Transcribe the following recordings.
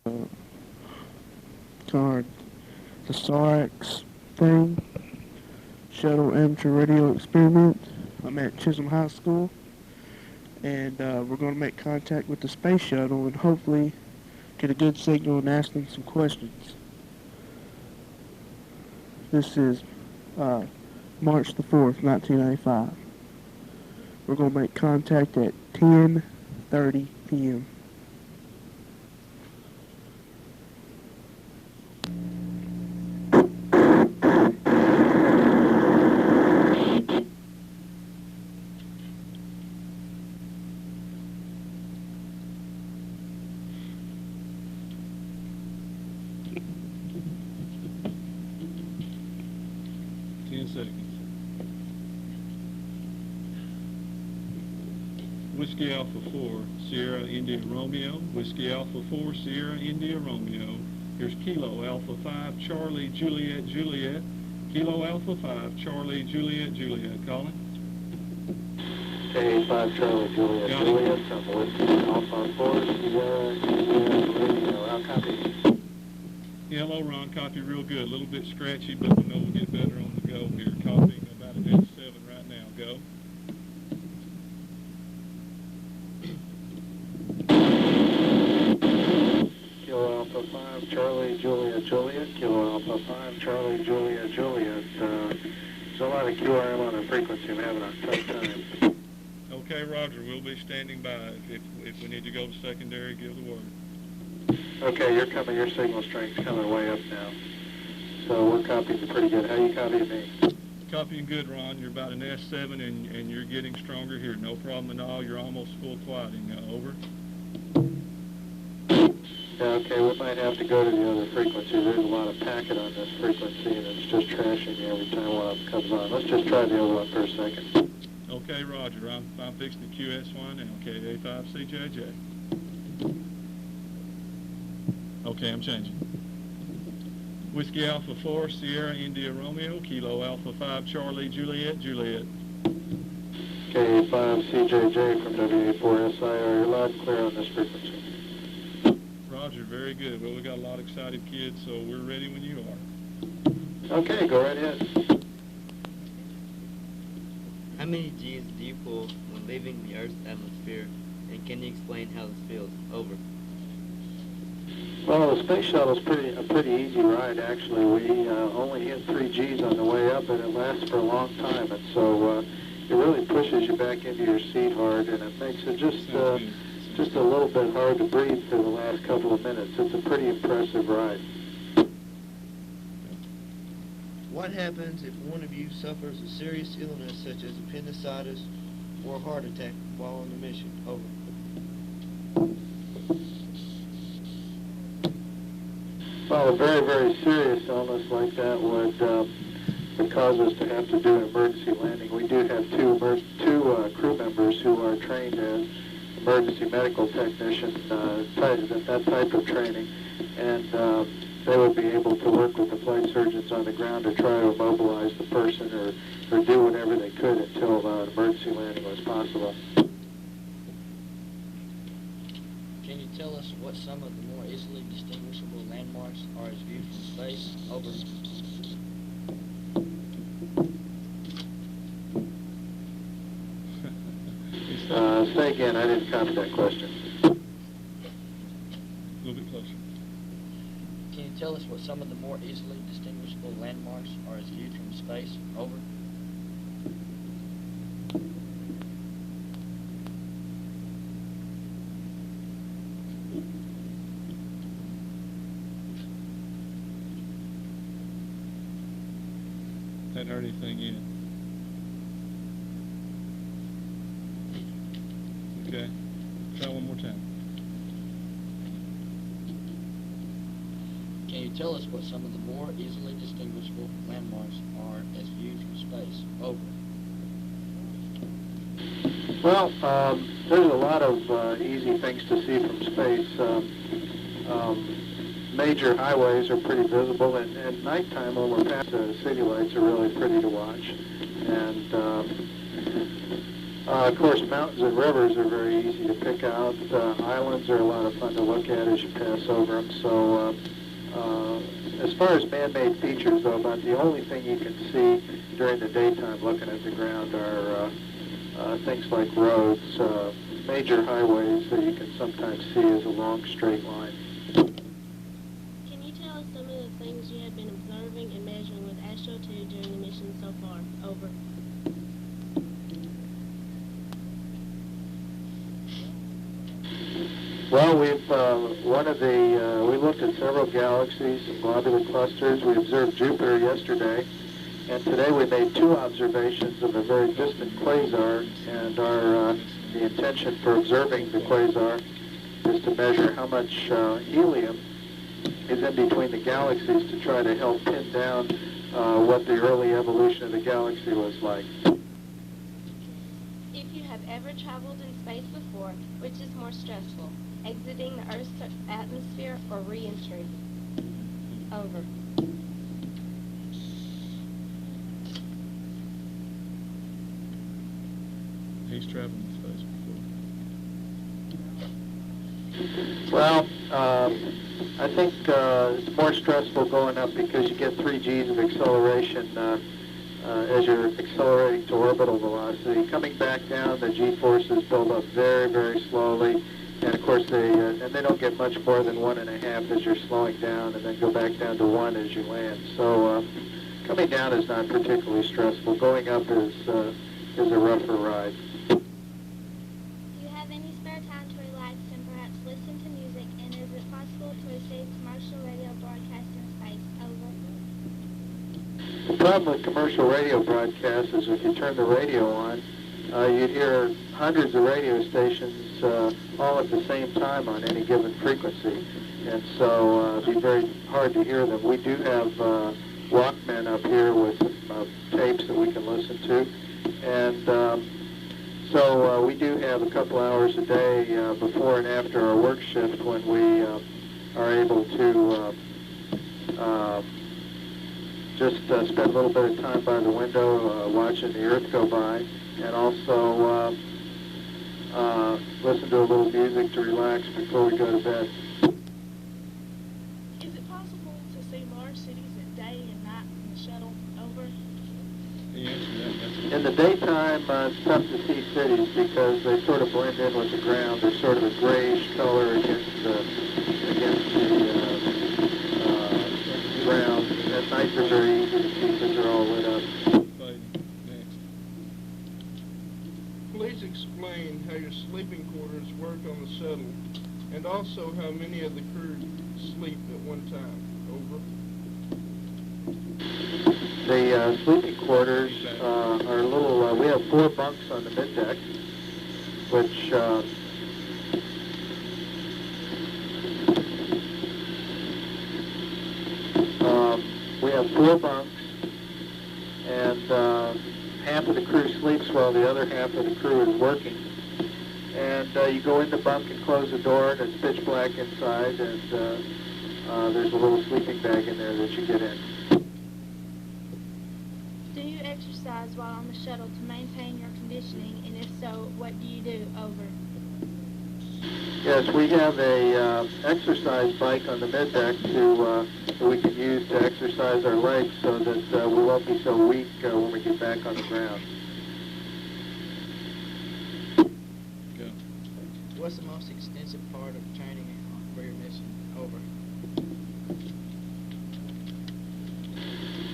called the SAREX thing, Shuttle Amateur Radio Experiment. I'm at Chisum High School, and we're going to make contact with the space shuttle and hopefully get a good signal and ask them some questions. This is March the 4th, 1995. We're going to make contact at 10:30 p.m. Whiskey Alpha 4, Sierra India Romeo. Whiskey Alpha 4, Sierra India Romeo. Here's Kilo Alpha 5, Charlie Juliet Juliet. Kilo Alpha 5, Charlie Juliet Juliet. Calling. K5 Charlie Juliet Juliet from Whiskey Alpha 4, Sierra India Radio. I'll copy. Hello, Ron. Copy real good. A little bit scratchy, but we know we'll get better on the go here. Copying about an S7 right now. Go. Kilo Alpha 5 Charlie Juliet Juliet. Kilo Alpha 5 Charlie Juliet Juliet. There's a lot of QRM on the frequency. I'm having a tough time. Okay, Roger. We'll be standing by. If we need to go to secondary, give the word. Okay, you're coming. Your signal strength's coming way up now. So we're copying you pretty good. How you copying me? Copying good, Ron. You're about an S7 and you're getting stronger here. No problem at all. You're almost full quieting. Over. Yeah, okay, we might have to go to the other frequency. There's a lot of packet on this frequency, and it's just trashing me every time one of them comes on. Let's just try the other one for a second. Okay, Roger. I'm fixing the QS1 now. KA5CJJ. Okay, I'm changing. Whiskey Alpha 4, Sierra India Romeo. Kilo Alpha 5, Charlie Juliet Juliet. KA5CJJ from WA4SIR. You're loud and clear on this frequency. Roger, very good. Well, we got a lot of excited kids, so we're ready when you are. Okay, go right ahead. How many G's do you pull when leaving the Earth's atmosphere, and can you explain how this feels? Over. Well, the space shuttle's a pretty easy ride, actually. We only hit 3 G's on the way up, and it lasts for a long time, and so it really pushes you back into your seat hard, and it makes it just a little bit hard to breathe for the last couple of minutes. It's a pretty impressive ride. What happens if one of you suffers a serious illness such as appendicitis or a heart attack while on the mission? Over. Well, a very, very serious illness like that would cause us to have to do an emergency landing. We do have two crew members who are trained as emergency medical technicians, that type of training, and they would be able to work with the flight surgeons on the ground to try to immobilize the person or do whatever they could until an emergency landing was possible. Can you tell us what some of the more easily distinguishable landmarks are as viewed from space? Over. Say again, I didn't copy that question. A little bit closer. Can you tell us what some of the more easily distinguishable landmarks are as viewed from space? Over. Hadn't heard anything yet. Okay. Try one more time. Can you tell us what some of the more easily distinguishable landmarks are as viewed from space? Over. Well, there's a lot of easy things to see from space. Major highways are pretty visible, and at nighttime when we're past the city lights are really pretty to watch. And Of course, mountains and rivers are very easy to pick out. Islands are a lot of fun to look at as you pass over them. So as far as man-made features, though, about the only thing you can see during the daytime looking at the ground are things like roads, major highways that you can sometimes see as a long straight line. Can you tell us some of the things you have been observing and measuring with Astro 2 during the mission so far? Over. Well, we looked at several galaxies, some globular clusters. We observed Jupiter yesterday, and today we made 2 observations of a very distant quasar, and the intention for observing the quasar is to measure how much helium is in between the galaxies to try to help pin down what the early evolution of the galaxy was like. If you have ever traveled in space before, which is more stressful, exiting the Earth's atmosphere or re-entry? Over. He's traveled in space before. Well, I think it's more stressful going up because you get 3 G's of acceleration as you're accelerating to orbital velocity. Coming back down, the G-forces build up very, very slowly. And of course, they don't get much more than 1.5 as you're slowing down, and then go back down to 1 as you land. So coming down is not particularly stressful. Going up is a rougher ride. Do you have any spare time to relax and perhaps listen to music? And is it possible to receive commercial radio broadcasts in space? Over. The problem with commercial radio broadcasts is if you turn the radio on, you'd hear hundreds of radio stations all at the same time on any given frequency, and so it'd be very hard to hear them. We do have Walkmen up here with some tapes that we can listen to, and so we do have a couple hours a day before and after our work shift when we are able to just spend a little bit of time by the window watching the Earth go by, and also listen to a little music to relax before we go to bed. Is it possible to see large cities at day and night in the shuttle? Over. He answered that. In the daytime, it's tough to see cities because they sort of blend in with the ground. They're sort of a grayish color against the ground. At night, they're very easy to see because they're all lit up. Next. Please explain how your sleeping quarters work on the shuttle, and also how many of the crew sleep at one time. Over. The sleeping quarters are a little, we have 4 bunks on the middeck, which we have 4 bunks, and half of the crew sleeps while the other half of the crew is working. And you go in the bunk and close the door, and it's pitch black inside, and there's a little sleeping bag in there that you get in. Do you exercise while on the shuttle to maintain your conditioning? And if so, what do you do? Over. Yes, we have a exercise bike on the middeck that we can use to exercise our legs so that we won't be so weak when we get back on the ground. Go. What's the most extensive part of training for your mission? Over.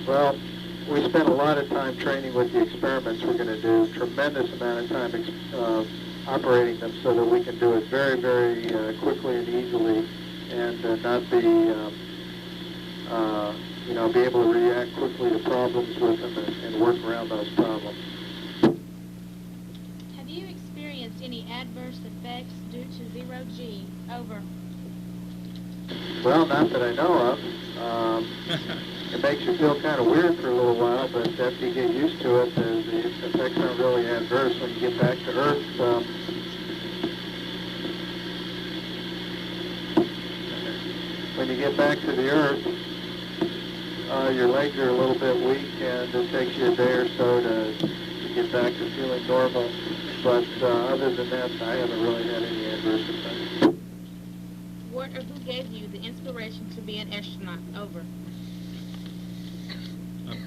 Well, we spent a lot of time training with the experiments we're going to do, tremendous amount of time operating them so that we can do it very, very quickly and easily, and not be, be able to react quickly to problems with them and work around those problems. Have you experienced any adverse effects due to 0G? Over. Well, not that I know of. It makes you feel kind of weird for a little while, but after you get used to it, the effects aren't really adverse. When you get back to Earth, to the Earth, your legs are a little bit weak, and it takes you a day or so to get back to feeling normal. But other than that, I haven't really had any adverse effects. What or who gave you the inspiration to be an astronaut? Over.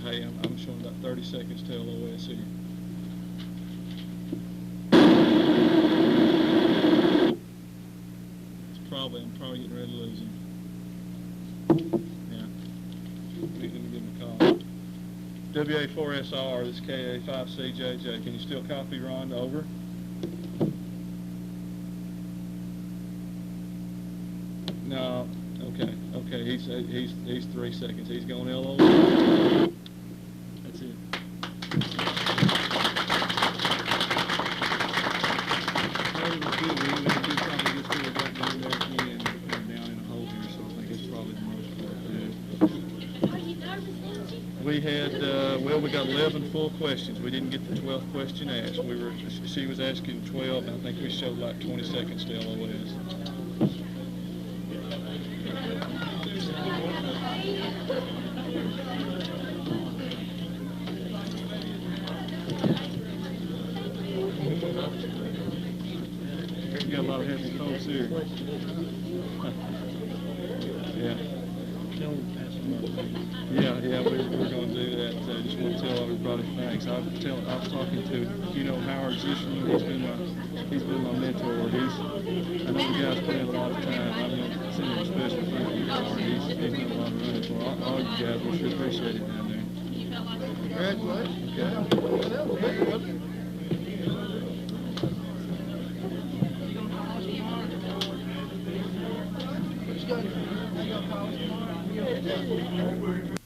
Hey, I'm showing about 30 seconds till LOS here. I'm probably getting ready to lose him. Yeah. Let me give him a call. WA4SR, this is KA5CJJ. Can you still copy, Ron? Over. No. Okay. Okay. He's 3 seconds. He's going LO. That's it. We had, well, we got 11 full questions. We didn't get the 12th question asked. She was asking 12, and I think we showed like 20 seconds to LOS. You got a lot of heavy folks here. Yeah. Yeah, we're going to do that. Just want to tell everybody thanks. I was talking to, Howard Zisherman. He's been my mentor. I know the guy's put in a lot of time. I'm going to send him a special thank you card. He's done a lot of running for all you guys. We sure appreciate it down there. Congratulations. Okay. What you got?